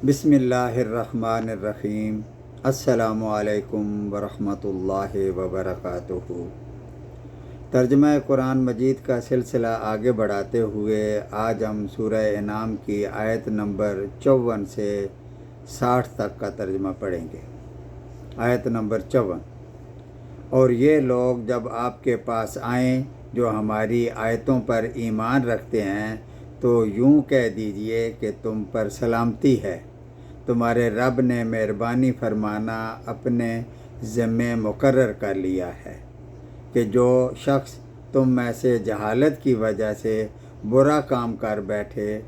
बिस्मिल्लाहिर्रहमानिर्रहीम। अस्सलामु अलैकुम वरहमतुल्लाहि वबरकातुहू। तर्जुमा कुरान मजीद का सिलसिला आगे बढ़ाते हुए आज हम सूरह इनाम की आयत नंबर 54 से 60 तक का तर्जुमा पढ़ेंगे। आयत नंबर 54। और ये लोग जब आपके पास आएँ जो हमारी आयतों पर ईमान रखते हैं तो यूं कह दीजिए कि तुम पर सलामती है, तुम्हारे रब ने मेहरबानी फरमाना अपने ज़िम्मे मुकर्रर कर लिया है कि जो शख्स तुम में से जहालत की वजह से बुरा काम कर बैठे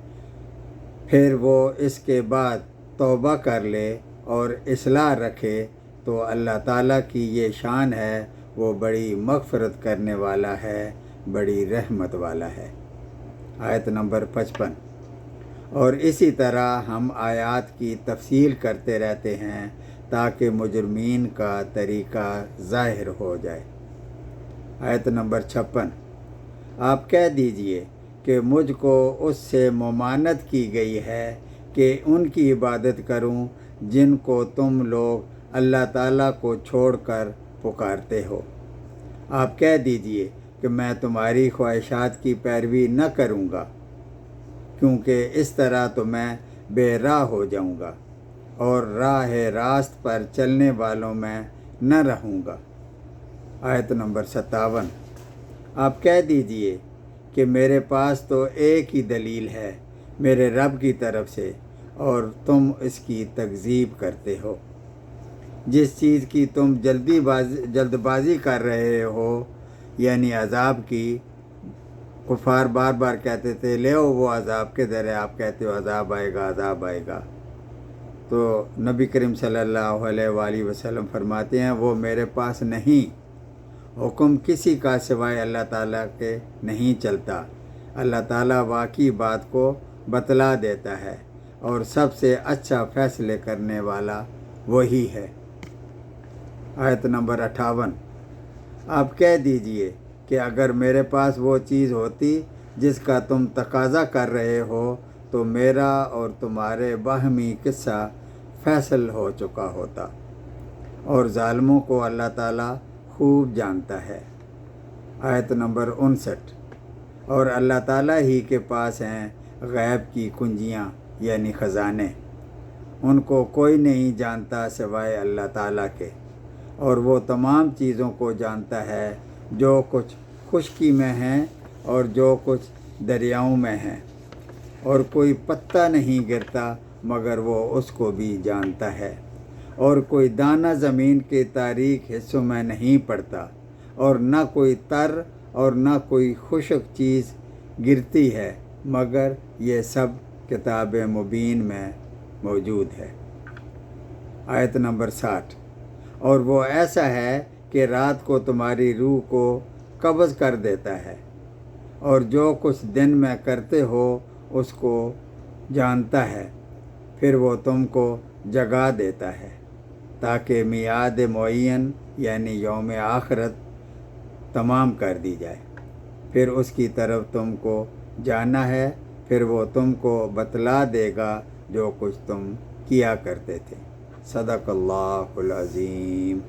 फिर वो इसके बाद तौबा कर ले और इस्लाह रखे तो अल्लाह ताला की ये शान है, वो बड़ी मग़फ़िरत करने वाला है, बड़ी रहमत वाला है। आयत नंबर 55। और इसी तरह हम आयात की तफसील करते रहते हैं ताकि मुजरमीन का तरीक़ा ज़ाहिर हो जाए। आयत नंबर 56। आप कह दीजिए कि मुझको उससे मुमानत की गई है कि उनकी इबादत करूं जिनको तुम लोग अल्लाह ताला को छोड़कर पुकारते हो। आप कह दीजिए कि मैं तुम्हारी ख्वाहिशात की पैरवी न करूंगा, क्योंकि इस तरह तो मैं बेराह हो जाऊंगा और राह रास्त पर चलने वालों में न रहूंगा। आयत नंबर 57। आप कह दीजिए कि मेरे पास तो एक ही दलील है मेरे रब की तरफ से और तुम इसकी तकज़ीब करते हो। जिस चीज़ की तुम जल्दबाजी कर रहे हो यानी अज़ाब की, कुफार बार बार कहते थे ले आओ वो अज़ाब किधर है, आप कहते हो अज़ाब आएगा अज़ाब आएगा। तो नबी करीम सल्लल्लाहु अलैहि वसल्लम फरमाते हैं वो मेरे पास नहीं, हुक्म किसी का सिवाय अल्लाह ताला के नहीं चलता। अल्लाह ताला वाकई बात को बतला देता है और सबसे अच्छा फ़ैसले करने वाला वही है। आयत नंबर 58। आप कह दीजिए कि अगर मेरे पास वो चीज़ होती जिसका तुम तकाज़ा कर रहे हो तो मेरा और तुम्हारे बाहमी किस्सा फैसल हो चुका होता, और ज़ालिमों को अल्लाह ताला खूब जानता है। आयत नंबर 59। और अल्लाह ताला ही के पास हैं गैब की कुंजियाँ यानी ख़जाने, उनको कोई नहीं जानता सिवाय अल्लाह ताला के, और वो तमाम चीज़ों को जानता है जो कुछ खुश्की में हैं और जो कुछ दरियाओं में हैं, और कोई पत्ता नहीं गिरता मगर वो उसको भी जानता है, और कोई दाना ज़मीन के तारीक हिस्सों में नहीं पड़ता, और न कोई तर और न कोई खुश्क चीज़ गिरती है मगर ये सब किताब मुबीन में मौजूद है। आयत नंबर 60। और वो ऐसा है कि रात को तुम्हारी रूह को कब्ज़ कर देता है और जो कुछ दिन में करते हो उसको जानता है, फिर वो तुमको जगा देता है ताकि मियाद मुअय्यन यानी यौम आखिरत तमाम कर दी जाए। फिर उसकी तरफ तुमको जाना है, फिर वो तुमको बतला देगा जो कुछ तुम किया करते थे। सदक़ल्लाहुल अज़ीम।